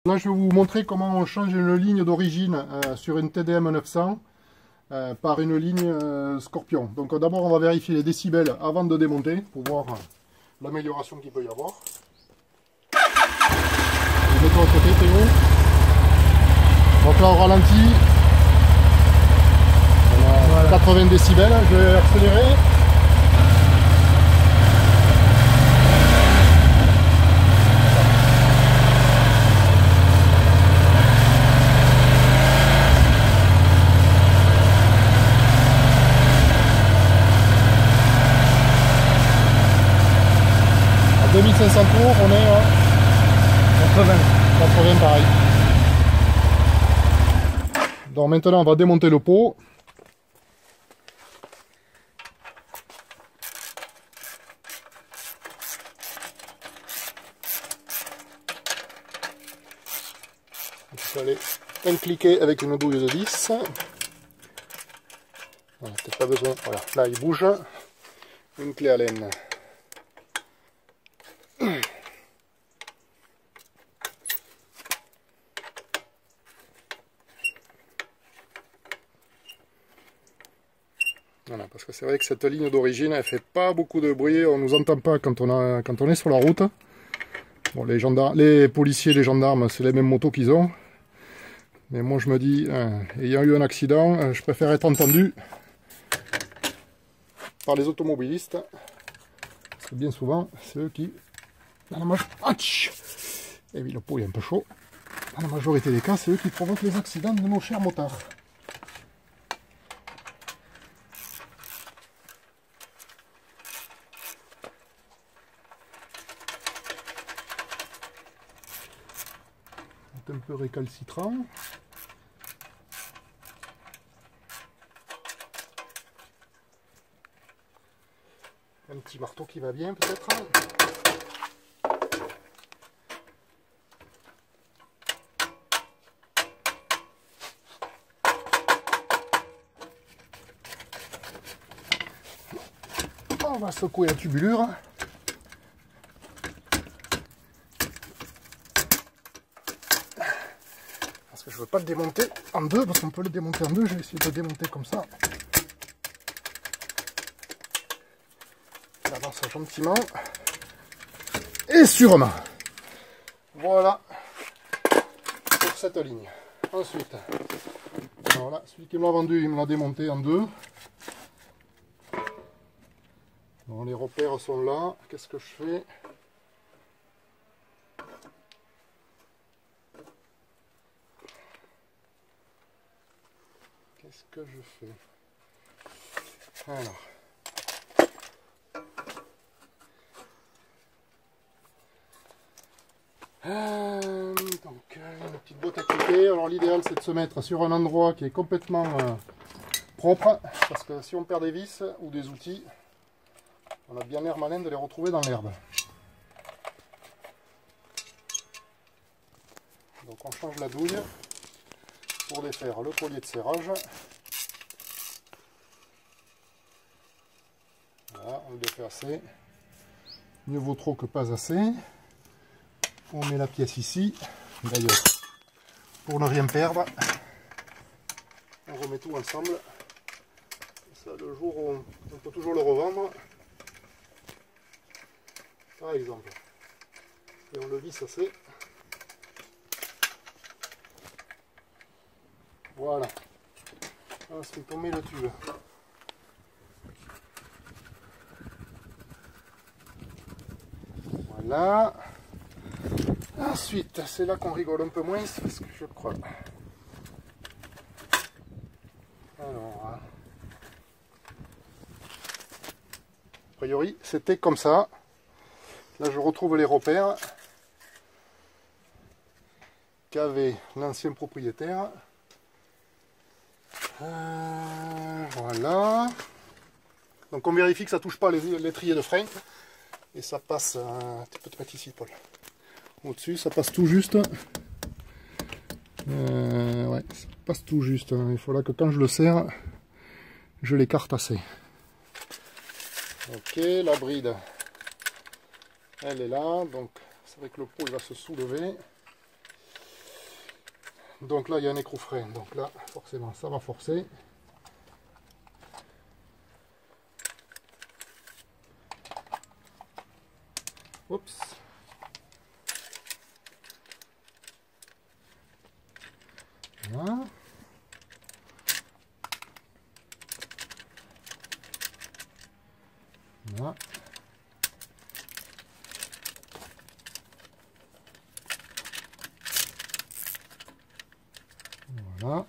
Là, je vais vous montrer comment on change une ligne d'origine sur une TDM 900 par une ligne Scorpion. Donc d'abord, on va vérifier les décibels avant de démonter pour voir l'amélioration qu'il peut y avoir. Je mets à côté, Théo. Donc là, on ralentit. On a 80 décibels. Je vais accélérer. À 2500 tours, on est à 80 pareil. Donc maintenant on va démonter le pot. Vous allez cliquer avec une douille de 10. Voilà, peut-être pas besoin. Voilà, là il bouge. Une clé à laine. Voilà, parce que c'est vrai que cette ligne d'origine, elle fait pas beaucoup de bruit, on nous entend pas quand on est sur la route. Bon, les policiers, les gendarmes, c'est les mêmes motos qu'ils ont. Mais moi je me dis, ayant eu un accident, je préfère être entendu par les automobilistes. Parce que bien souvent, c'est eux qui... Et oui, le pot est un peu chaud. Dans la majorité des cas, c'est eux qui provoquent les accidents de nos chers motards. Un peu récalcitrant. Un petit marteau qui va bien peut-être. On va secouer la tubulure. Je ne veux pas le démonter en deux, parce qu'on peut le démonter en deux. Je vais essayer de le démonter comme ça. J'avance gentiment. Et sûrement. Voilà. Pour cette ligne. Ensuite, alors là, celui qui me l'a vendu, il me l'a démonté en deux. Bon, les repères sont là. Qu'est-ce que je fais ? Qu'est-ce que je fais? Alors. Donc, une petite boîte à cliquer. Alors, l'idéal, c'est de se mettre sur un endroit qui est complètement propre. Parce que si on perd des vis ou des outils, on a bien l'air malin de les retrouver dans l'herbe. Donc, on change la douille pour défaire le collier de serrage. Voilà, on le défait assez. Mieux vaut trop que pas assez. On met la pièce ici. D'ailleurs, pour ne rien perdre, on remet tout ensemble. Ça, le jour où on peut toujours le revendre, par exemple. Et on le visse assez. Voilà. Ensuite, on met le tube. Voilà. Ensuite, c'est là qu'on rigole un peu moins, parce que je crois. Alors, a priori, c'était comme ça. Là, je retrouve les repères qu'avait l'ancien propriétaire. Voilà. Donc on vérifie que ça touche pas l'étrier de frein. Et ça passe, tu peux te mettre ici Paul. Au-dessus, ça passe tout juste. Ouais, ça passe tout juste. Il faut là que quand je le serre, je l'écarte assez. Ok, la bride, elle est là. Donc c'est vrai que le pot il va se soulever. Donc là il y a un écrou frein, donc là forcément ça va forcer. Oups. Voilà. Voilà. Voilà.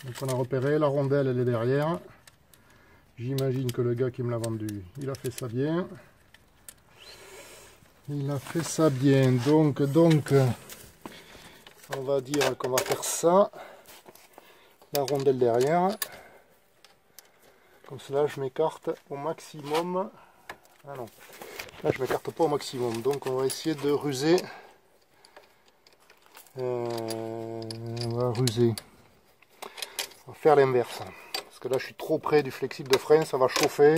Donc on a repéré, la rondelle elle est derrière. J'imagine que le gars qui me l'a vendu, il a fait ça bien. Il a fait ça bien. Donc on va dire qu'on va faire ça. La rondelle derrière. Comme cela je m'écarte au maximum. Ah non, là je m'écarte pas au maximum. Donc on va essayer de ruser. On va ruser. On va faire l'inverse. Parce que là je suis trop près du flexible de frein, ça va chauffer.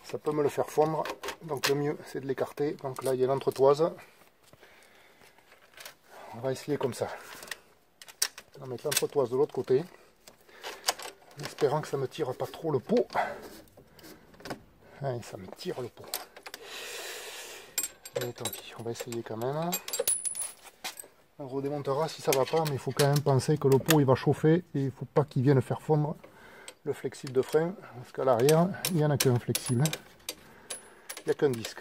Ça peut me le faire fondre. Donc le mieux c'est de l'écarter. Donc là il y a l'entretoise. On va essayer comme ça. On va mettre l'entretoise de l'autre côté. En espérant que ça me tire pas trop le pot. Allez, ça me tire le pot. Mais tant pis, on va essayer quand même. On redémontera si ça va pas, mais il faut quand même penser que le pot il va chauffer et il ne faut pas qu'il vienne faire fondre le flexible de frein, parce qu'à l'arrière il n'y en a qu'un flexible, il n'y a qu'un disque.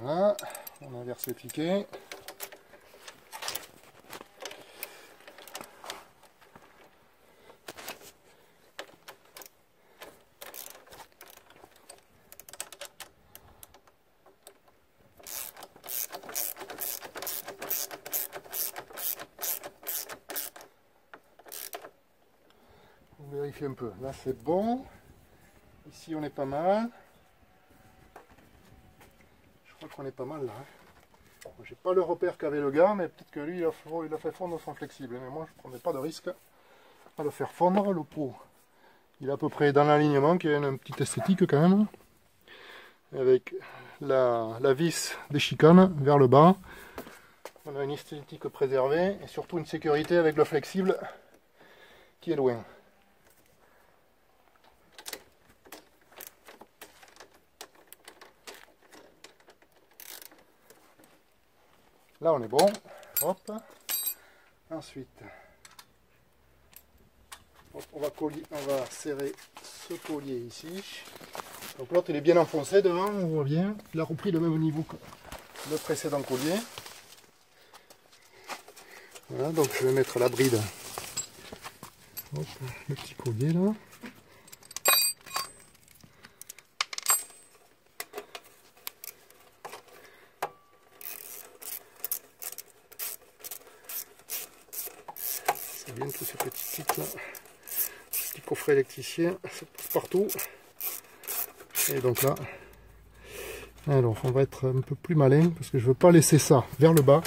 Voilà, on inverse le ticket. On vérifie un peu. Là c'est bon. Ici on est pas mal. Je crois qu'on est pas mal là. J'ai pas le repère qu'avait le gars, mais peut-être que lui il a fait fondre son flexible. Mais moi je ne prendrais pas de risque à le faire fondre. Le pot il est à peu près dans l'alignement, qui a une petite esthétique quand même. Avec la vis des chicanes vers le bas. On a une esthétique préservée et surtout une sécurité avec le flexible qui est loin. Là on est bon. Hop. Ensuite, hop, on va serrer ce collier ici. Donc l'autre il est bien enfoncé devant, on voit bien. Il a repris le même niveau que le précédent collier. Voilà, donc je vais mettre la bride. Hop, le petit collier là. C'est bien tous ces petits kits là. Petit coffret électricien, ça passe partout. Et donc là, alors on va être un peu plus malin parce que je veux pas laisser ça vers le bas.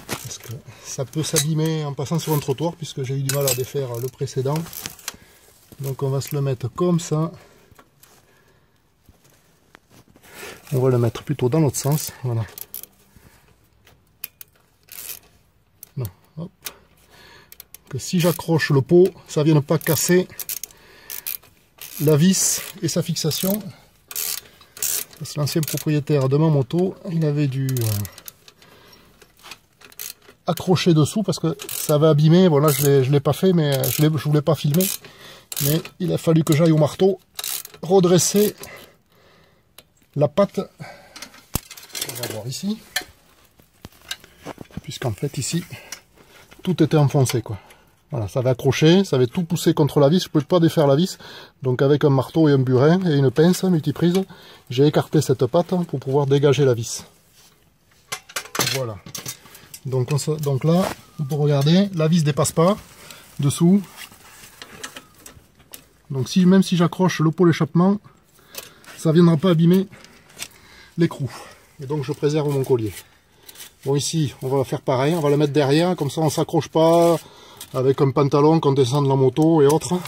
Parce que ça peut s'abîmer en passant sur un trottoir puisque j'ai eu du mal à défaire le précédent. Donc on va se le mettre comme ça. On va le mettre plutôt dans l'autre sens. Voilà. Non, hop. Que si j'accroche le pot, ça ne vienne pas casser la vis et sa fixation. Parce que l'ancien propriétaire de ma moto, il avait dû accrocher dessous parce que ça avait abîmé. Voilà, je ne l'ai pas fait, mais je ne voulais pas filmer. Mais il a fallu que j'aille au marteau redresser la patte. On va voir ici. Puisqu'en fait ici, tout était enfoncé quoi. Voilà, ça avait accroché, ça avait tout poussé contre la vis, je ne pouvais pas défaire la vis. Donc avec un marteau et un burin et une pince multiprise, j'ai écarté cette patte pour pouvoir dégager la vis. Voilà. Donc là, on peut regarder, la vis ne dépasse pas dessous. Donc même si j'accroche le pot d'échappement, ça ne viendra pas abîmer l'écrou. Et donc je préserve mon collier. Bon ici, on va faire pareil, on va le mettre derrière, comme ça on ne s'accroche pas avec un pantalon quand on descend de la moto et autres.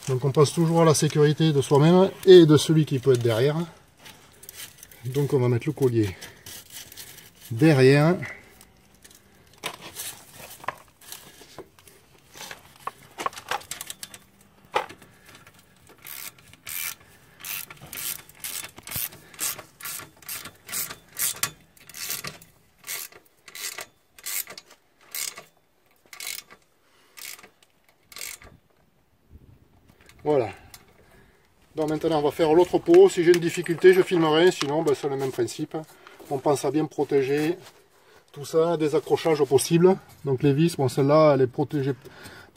Donc on pense toujours à la sécurité de soi-même et de celui qui peut être derrière. Donc on va mettre le collier derrière. Voilà. Donc maintenant on va faire l'autre pot. Si j'ai une difficulté, je filmerai. Sinon, ben, c'est le même principe. On pense à bien protéger tout ça, des accrochages possibles. Donc les vis, bon, celle-là, elle est protégée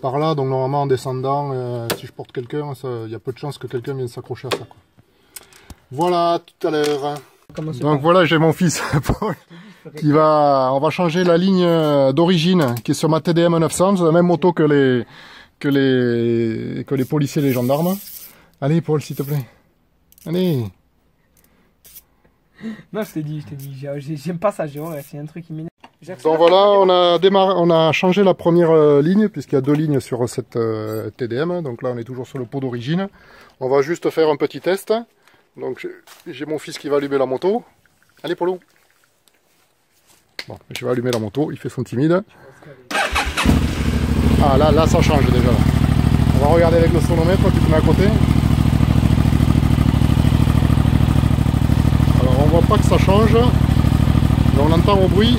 par là. Donc normalement en descendant, si je porte quelqu'un, il y a peu de chances que quelqu'un vienne s'accrocher à ça, quoi. Voilà, tout à l'heure. Donc voilà, j'ai mon fils Paul qui va... On va changer la ligne d'origine qui est sur ma TDM 900. C'est la même moto que les policiers et les gendarmes. Allez Paul, s'il te plaît. Allez. Non, je t'ai dit, j'aime pas ça, c'est un truc qui m'énerve. Donc voilà, on a changé la première ligne, puisqu'il y a 2 lignes sur cette TDM. Donc là, on est toujours sur le pot d'origine. On va juste faire un petit test. Donc j'ai mon fils qui va allumer la moto. Allez Polo. Bon, je vais allumer la moto, il fait son timide. Ah là ça change déjà. Là. On va regarder avec le sonomètre, tu te mets à côté. Alors on voit pas que ça change, mais on entend au bruit.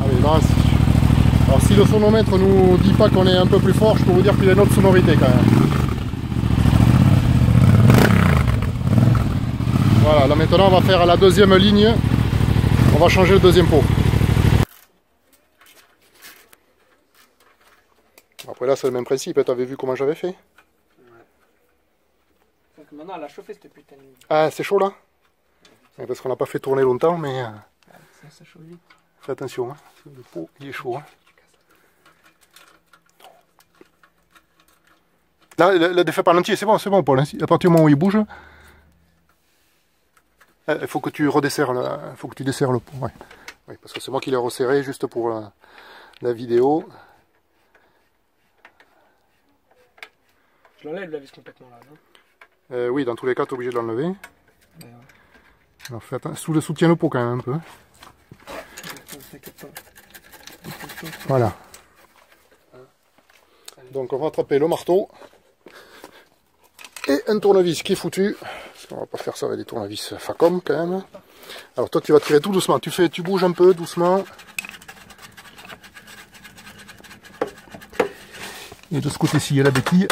Allez là, alors si le sonomètre nous dit pas qu'on est un peu plus fort, je peux vous dire qu'il y a une autre sonorité quand même. Voilà, là maintenant on va faire la deuxième ligne, on va changer le deuxième pot. Après là c'est le même principe, tu avais vu comment j'avais fait? Ouais. Donc maintenant elle a chauffé cette putain de... Ah c'est chaud là? Ouais, parce qu'on n'a pas fait tourner longtemps mais... Ça chauffe vite. Fais attention, hein. Le pot il est chaud. Hein. Là, le défait par l'entier, c'est bon Paul, hein. À partir du moment où il bouge, il faut que tu redesserres, faut que tu desserres le pot. Ouais. Oui, parce que c'est moi qui l'ai resserré juste pour la vidéo. Je l'enlève la vis complètement là, non? Oui, dans tous les cas, tu es obligé de l'enlever. Ouais. Alors fais attention, soutiens le pot quand même un peu. Voilà. Donc on va attraper le marteau. Et un tournevis qui est foutu. Parce qu'on va pas faire ça avec des tournevis Facom quand même. Alors toi tu vas tirer tout doucement. Tu bouges un peu doucement. Et de ce côté-ci il y a la béquille.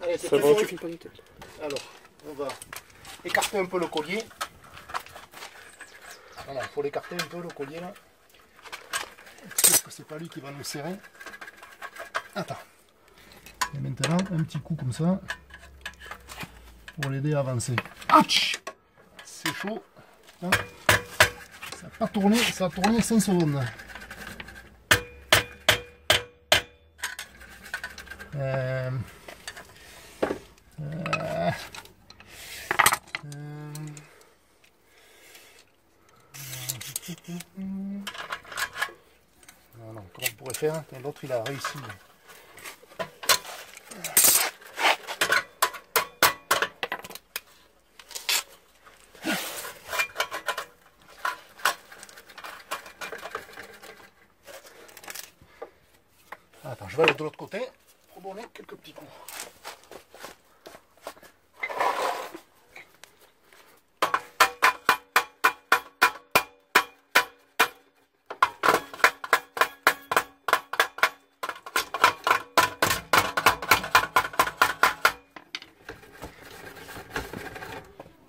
Allez, c'est bon. Alors, on va écarter un peu le collier. Voilà, il faut l'écarter un peu le collier là. Parce que c'est pas lui qui va nous serrer. Attends. Et maintenant, un petit coup comme ça. Pour l'aider à avancer. Ouch! C'est chaud. Hein, ça n'a pas tourné, ça a tourné 5 secondes. Non, comment on pourrait faire? L'autre il a réussi. Attends, je vais aller de l'autre côté pour donner quelques petits coups.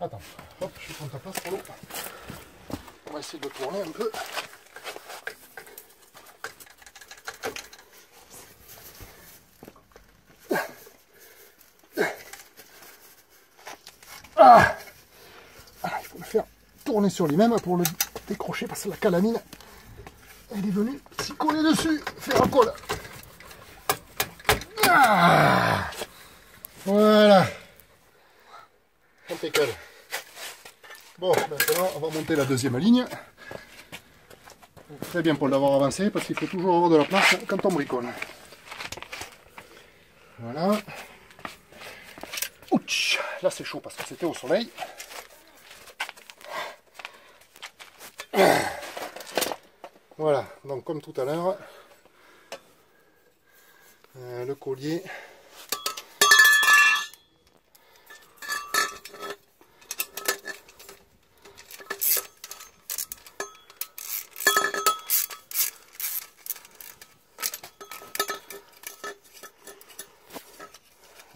Attends, hop, je prends ta place pour l'eau. On va essayer de tourner un peu. Ah, il faut le faire tourner sur lui-même pour le décrocher parce que la calamine, elle est venue s'y coller dessus, faire un colle. Ah, voilà. Impeccable. Bon, maintenant on va monter la deuxième ligne. Très bien Paul d'avoir avancé parce qu'il faut toujours avoir de la place quand on bricole. Voilà. Ouch, là c'est chaud parce que c'était au soleil. Voilà, donc comme tout à l'heure, le collier.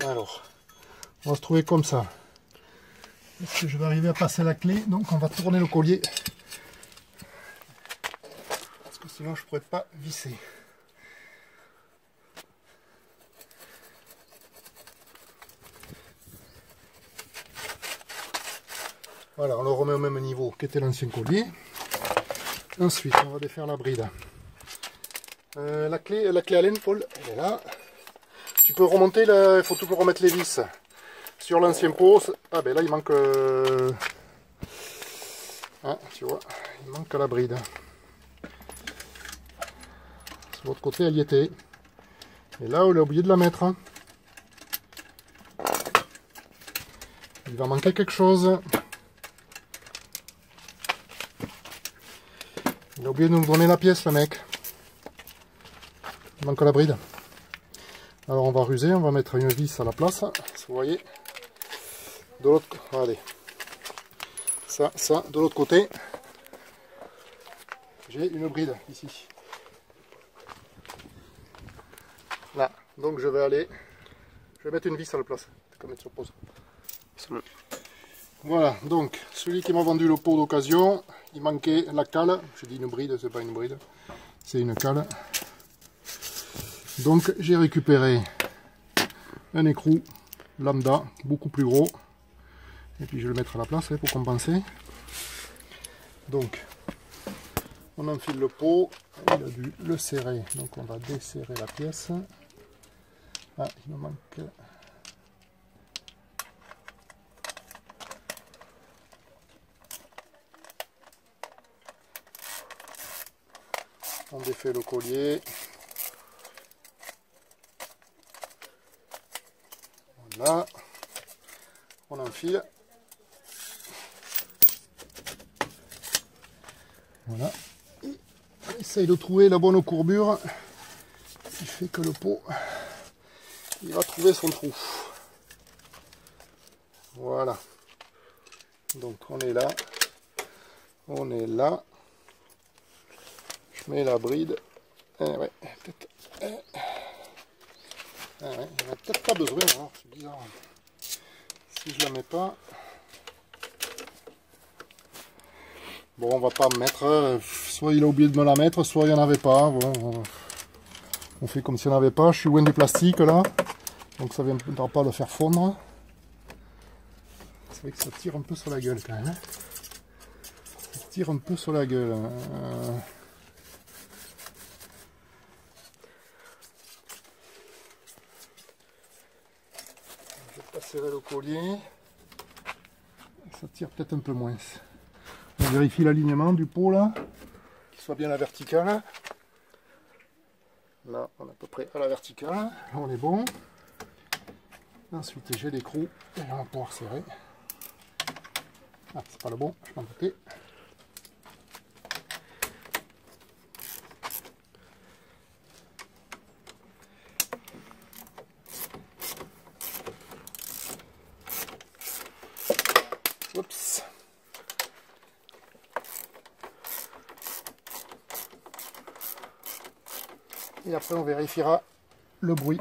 Alors, on va se trouver comme ça. Est-ce que je vais arriver à passer la clé? Donc on va tourner le collier. Parce que sinon je ne pourrais pas visser. Voilà, on le remet au même niveau qu'était l'ancien collier. Ensuite, on va défaire la bride. La clé à laine, Paul, elle est là. Tu peux remonter, il faut toujours remettre les vis. Sur l'ancien pot, ah ben là il manque... Ah, tu vois, il manque la bride. Sur l'autre côté, elle y était. Et là, on a oublié de la mettre. Il va manquer quelque chose. Il a oublié de nous donner la pièce, le mec. Il manque la bride. Alors on va ruser, on va mettre une vis à la place. Vous voyez. De l'autre côté. Allez. Ça, de l'autre côté. J'ai une bride ici. Là. Donc je vais mettre une vis à la place. Comme mettre sur pause. Voilà, donc celui qui m'a vendu le pot d'occasion, il manquait la cale. Je dis une bride, c'est pas une bride, c'est une cale. Donc j'ai récupéré un écrou lambda, beaucoup plus gros. Et puis je vais le mettre à la place pour compenser. Donc on enfile le pot, il a dû le serrer, donc on va desserrer la pièce. Ah, il me manque... On défait le collier. Voilà. On enfile. Voilà. Et on essaye de trouver la bonne courbure qui fait que le pot il va trouver son trou. Voilà. Donc on est là. On est là. Je mets la bride. Ouais, peut-être. Ouais, il n'y en a peut-être pas besoin, alors c'est bizarre. Si je la mets pas. Bon, on va pas mettre. Soit il a oublié de me la mettre, soit il n'y en avait pas. Bon, on fait comme s'il n'y en avait pas. Je suis loin du plastique là. Donc ça ne viendra pas le faire fondre. C'est vrai que ça tire un peu sur la gueule quand même. Ça tire un peu sur la gueule. Serrer le collier, ça tire peut-être un peu moins. On vérifie l'alignement du pot là, qu'il soit bien à la verticale. Là on est à peu près à la verticale, là on est bon. Ensuite j'ai l'écrou et là on va pouvoir serrer. Ah c'est pas le bon, je m'en doutais. Oups. Et après on vérifiera le bruit.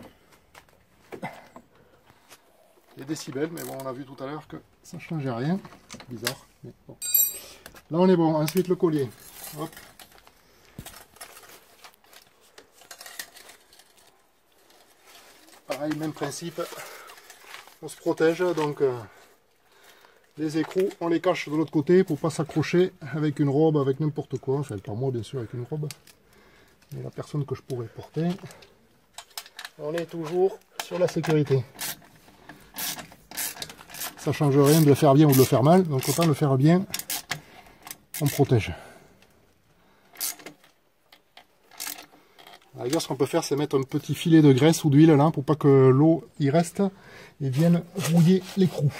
Les décibels, mais bon on a vu tout à l'heure que ça ne changeait rien. Bizarre, mais bon. Là on est bon. Ensuite le collier. Hop. Pareil, même principe. On se protège, donc les écrous, on les cache de l'autre côté pour pas s'accrocher avec une robe, avec n'importe quoi. Enfin, pas moi bien sûr avec une robe, mais la personne que je pourrais porter. On est toujours sur la sécurité. Ça change rien de le faire bien ou de le faire mal, donc autant le faire bien, on protège. À la rigueur, ce qu'on peut faire, c'est mettre un petit filet de graisse ou d'huile là pour pas que l'eau y reste et vienne rouiller l'écrou.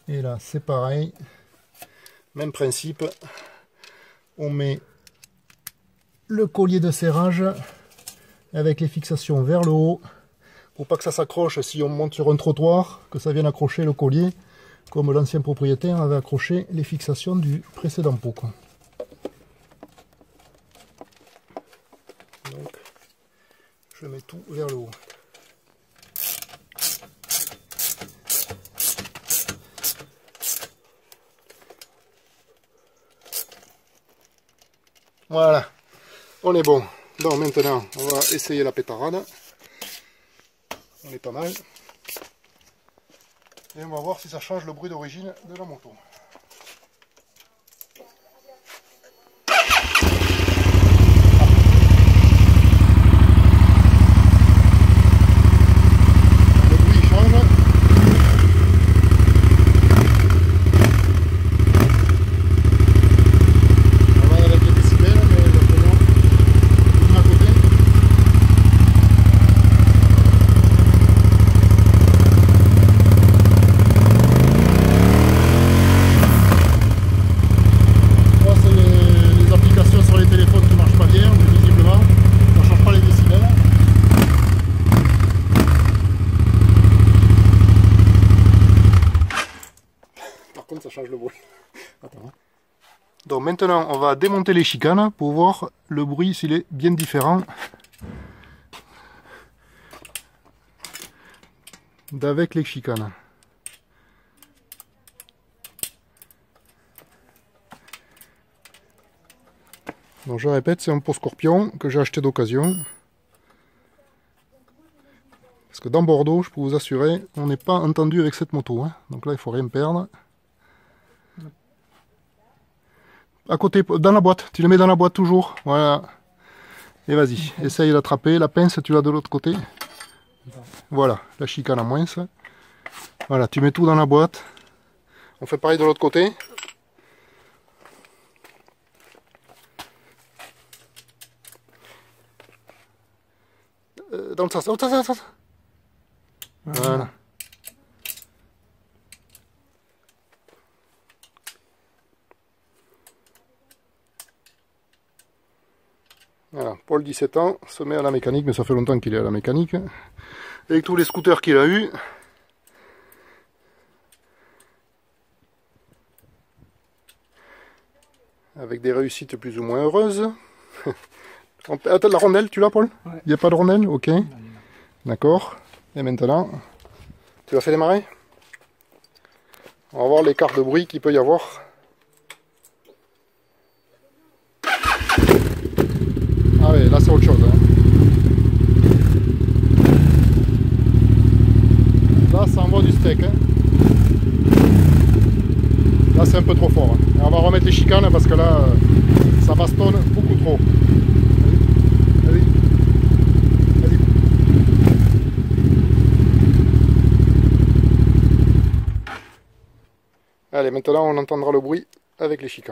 Et là, c'est pareil, même principe. On met le collier de serrage avec les fixations vers le haut pour pas que ça s'accroche si on monte sur un trottoir, que ça vienne accrocher le collier comme l'ancien propriétaire avait accroché les fixations du précédent pot, quoi. Donc, je mets tout vers le haut. Voilà, on est bon. Donc maintenant, on va essayer la pétarade. On est pas mal. Et on va voir si ça change le bruit d'origine de la moto. Ça change le bruit. Attends. Donc maintenant on va démonter les chicanes pour voir le bruit s'il est bien différent d'avec les chicanes. Donc je répète, c'est un pot Scorpion que j'ai acheté d'occasion. Parce que dans Bordeaux, je peux vous assurer, on n'est pas entendu avec cette moto. Hein. Donc là il faut rien perdre. À côté, dans la boîte, tu le mets dans la boîte toujours, voilà. Et vas-y, essaye d'attraper, la pince tu l'as de l'autre côté. Voilà, la chicane à moins. Voilà, tu mets tout dans la boîte. On fait pareil de l'autre côté. Dans le sens, voilà. Voilà, Paul, 17 ans, se met à la mécanique, mais ça fait longtemps qu'il est à la mécanique. Avec tous les scooters qu'il a eu. Avec des réussites plus ou moins heureuses. Attends, la rondelle, tu l'as, Paul? Il n'y a pas de rondelle? Ok. D'accord. Et maintenant, tu l'as fait démarrer? On va voir l'écart de bruit qu'il peut y avoir. Ah ouais, là c'est autre chose. Hein. Là ça envoie du steak. Hein. Là c'est un peu trop fort. Hein. Et on va remettre les chicanes parce que là ça bastonne beaucoup trop. Allez. Allez. Allez, maintenant on entendra le bruit avec les chicanes.